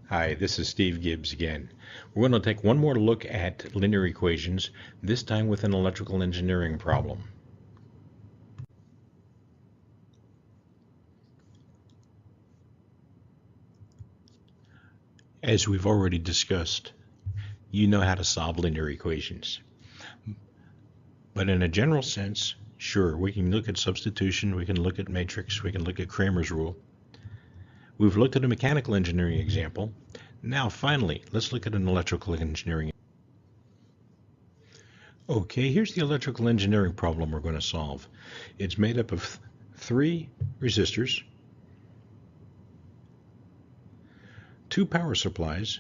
Hi, this is Steve Gibbs again. We're going to take one more look at linear equations, this time with an electrical engineering problem. As we've already discussed, you know how to solve linear equations. But in a general sense, sure, we can look at substitution, we can look at matrix, we can look at Cramer's rule. We've looked at a mechanical engineering example. Now, finally, let's look at an electrical engineering. Okay, here's the electrical engineering problem we're going to solve. It's made up of 3 resistors, 2 power supplies.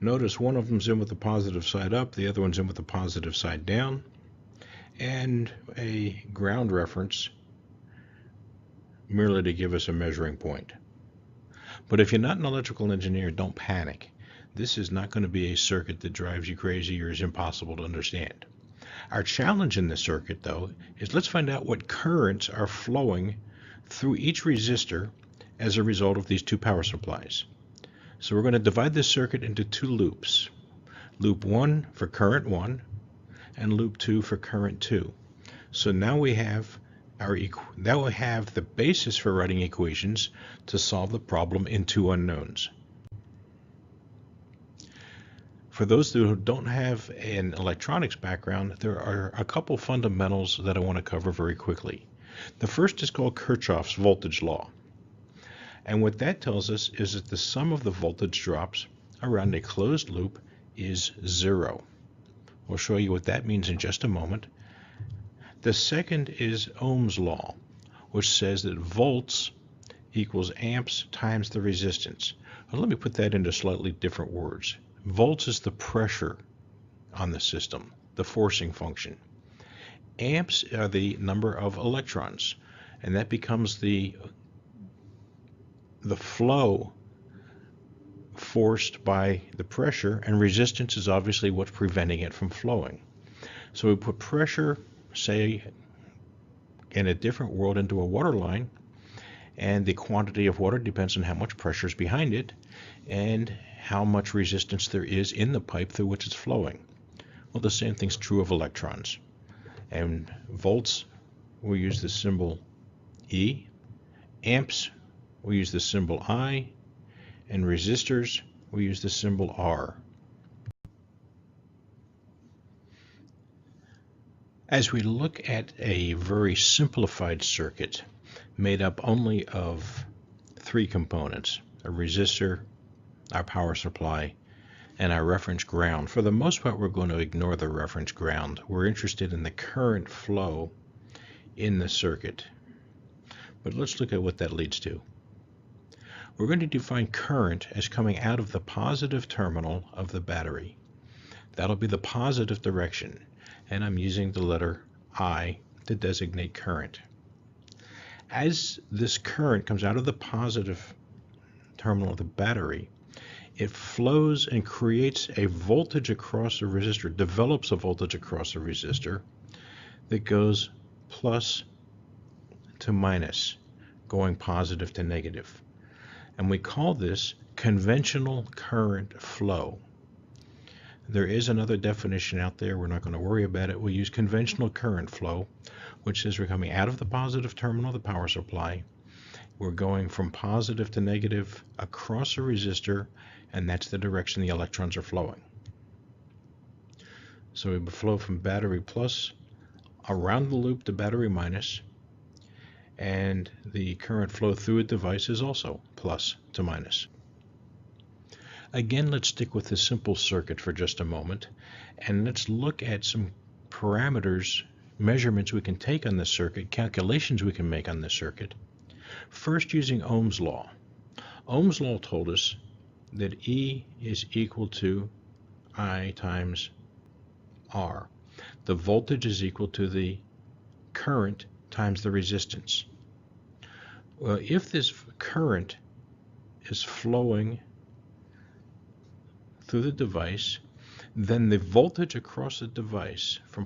Notice one of them's in with the positive side up, the other one's in with the positive side down, and a ground reference merely to give us a measuring point. But if you're not an electrical engineer, don't panic. This is not going to be a circuit that drives you crazy or is impossible to understand. Our challenge in this circuit, though, is let's find out what currents are flowing through each resistor as a result of these 2 power supplies. So we're going to divide this circuit into 2 loops. Loop 1 for current 1 and loop 2 for current 2. So now we have the basis for writing equations to solve the problem in 2 unknowns. For those who don't have an electronics background, there are a couple fundamentals that I want to cover very quickly. The first is called Kirchhoff's voltage law. And what that tells us is that the sum of the voltage drops around a closed loop is 0. We'll show you what that means in just a moment. The second is Ohm's law, which says that volts equals amps times the resistance. Well, let me put that into slightly different words. Volts is the pressure on the system, the forcing function. Amps are the number of electrons, and that becomes the flow forced by the pressure, and resistance is obviously what's preventing it from flowing. So we put pressure, say, in a different world into a water line, and the quantity of water depends on how much pressure is behind it and how much resistance there is in the pipe through which it's flowing. Well, the same thing's true of electrons. And volts, we use the symbol E. Amps, we use the symbol I. And resistors, we use the symbol R. As we look at a very simplified circuit made up only of 3 components, a resistor, our power supply, and our reference ground. For the most part, we're going to ignore the reference ground. We're interested in the current flow in the circuit. But let's look at what that leads to. We're going to define current as coming out of the positive terminal of the battery. That'll be the positive direction, and I'm using the letter I to designate current. As this current comes out of the positive terminal of the battery, it flows and creates a voltage across a resistor, develops a voltage across a resistor that goes plus to minus, going positive to negative. And we call this conventional current flow. There is another definition out there. We're not going to worry about it. We'll use conventional current flow, which says we're coming out of the positive terminal of the power supply. We're going from positive to negative across a resistor, and that's the direction the electrons are flowing. So we would flow from battery plus around the loop to battery minus, and the current flow through a device is also plus to minus. Again, let's stick with the simple circuit for just a moment, and let's look at some parameters, measurements we can take on this circuit, calculations we can make on this circuit. First, using Ohm's law. Ohm's law told us that E is equal to I times R. The voltage is equal to the current times the resistance. Well, if this current is flowing through the device, then the voltage across the device from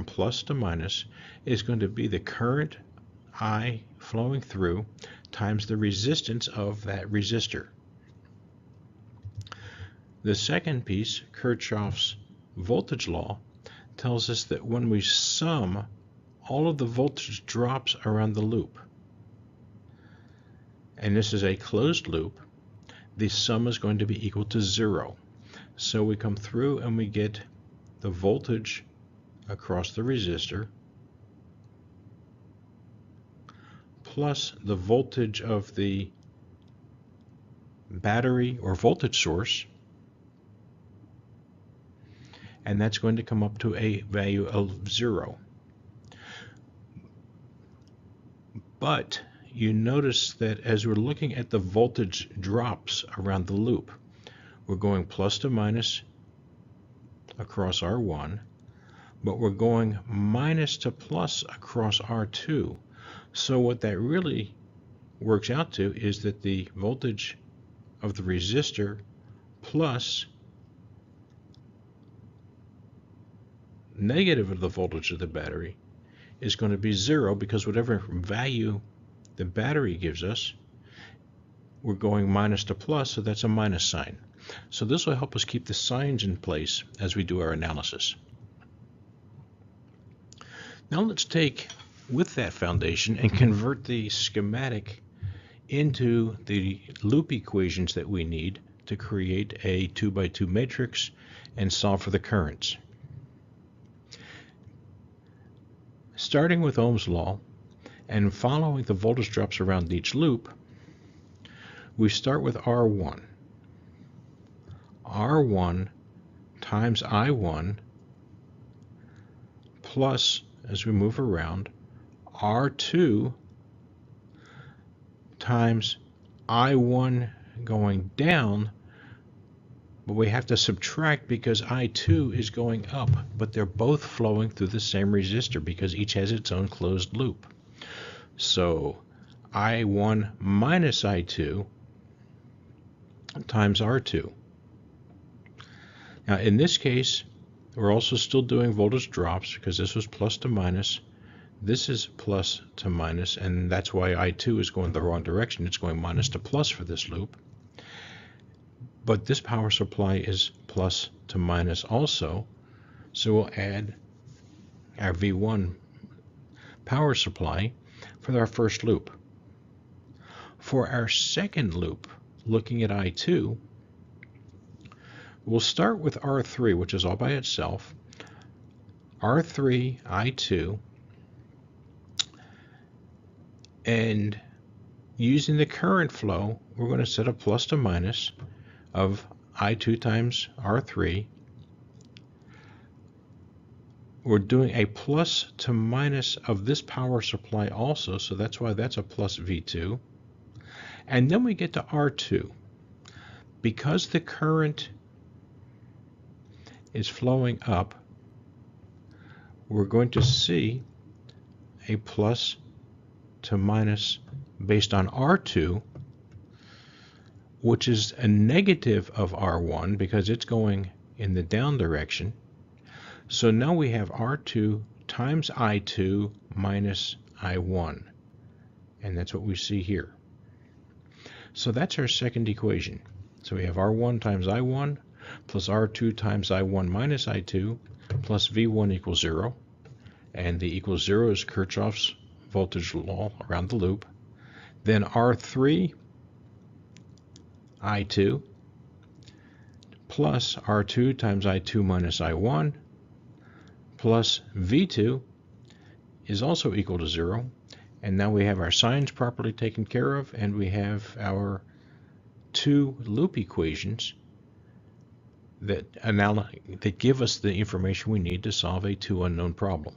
plus to minus is going to be the current I flowing through times the resistance of that resistor. The second piece, Kirchhoff's voltage law, tells us that when we sum all of the voltage drops around the loop, and this is a closed loop, the sum is going to be equal to 0. So we come through and we get the voltage across the resistor plus the voltage of the battery or voltage source, and that's going to come up to a value of 0. But you notice that as we're looking at the voltage drops around the loop, we're going plus to minus across R1, but we're going minus to plus across R2. So what that really works out to is that the voltage of the resistor plus negative of the voltage of the battery is going to be 0, because whatever value the battery gives us, we're going minus to plus, so that's a minus sign. So this will help us keep the signs in place as we do our analysis. Now let's take, with that foundation, and convert the schematic into the loop equations that we need to create a 2x2 matrix and solve for the currents. Starting with Ohm's law and following the voltage drops around each loop, we start with R1. R1 times I1 plus, as we move around, R2 times I1 going down, but we have to subtract because I2 is going up, but they're both flowing through the same resistor because each has its own closed loop. So I1 minus I2 times R2. Now in this case, we're also still doing voltage drops because this was plus to minus, this is plus to minus, and that's why I2 is going the wrong direction. It's going minus to plus for this loop. But this power supply is plus to minus also, so we'll add our V1 power supply for our first loop. For our second loop, looking at I2, we'll start with R3, which is all by itself. R3, I2, and using the current flow, we're going to set a plus to minus of I2 times R3. We're doing a plus to minus of this power supply also, so that's why that's a plus V2. And then we get to R2. Because the current is flowing up, we're going to see a plus to minus based on R2, which is a negative of R1 because it's going in the down direction. So now we have R2 times I2 minus I1, and that's what we see here. So that's our second equation. So we have R1 times I1 plus R2 times I1 minus I2 plus V1 equals 0, and the equals 0 is Kirchhoff's voltage law around the loop. Then R3 I2 plus R2 times I2 minus I1 plus V2 is also equal to 0. And now we have our signs properly taken care of, and we have our two loop equations that give us the information we need to solve a two unknown problem.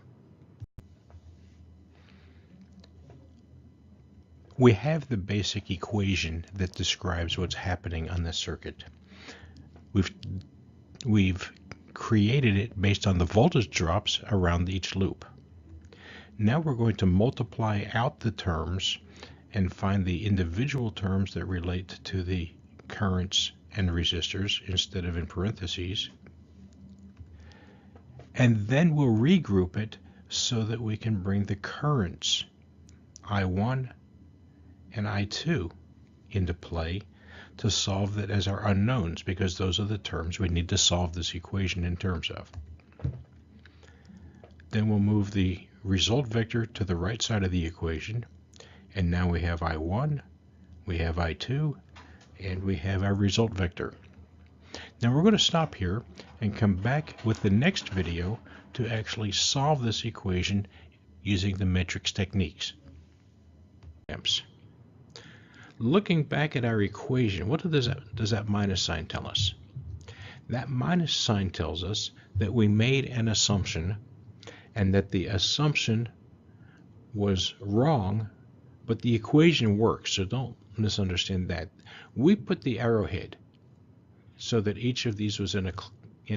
We have the basic equation that describes what's happening on this circuit. We've created it based on the voltage drops around each loop. Now we're going to multiply out the terms and find the individual terms that relate to the currents and resistors instead of in parentheses. And then we'll regroup it so that we can bring the currents I1 and I2 into play to solve that as our unknowns, because those are the terms we need to solve this equation in terms of. Then we'll move the result vector to the right side of the equation, and now we have I1, we have I2, and we have our result vector. Now we're going to stop here and come back with the next video to actually solve this equation using the matrix techniques. Looking back at our equation, what does that minus sign tell us? That minus sign tells us that we made an assumption and that the assumption was wrong, but the equation works, so don't misunderstand that. We put the arrowhead so that each of these was in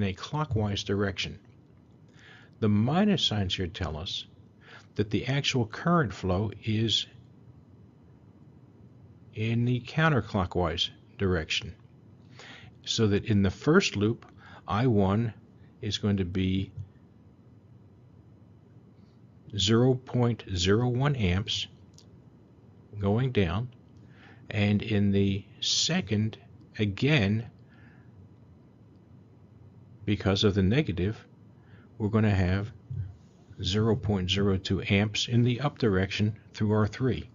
a clockwise direction. The minus signs here tell us that the actual current flow is in the counterclockwise direction, so that in the first loop I1 is going to be 0.01 amps going down, and in the second, again, because of the negative, we're going to have 0.02 amps in the up direction through R3.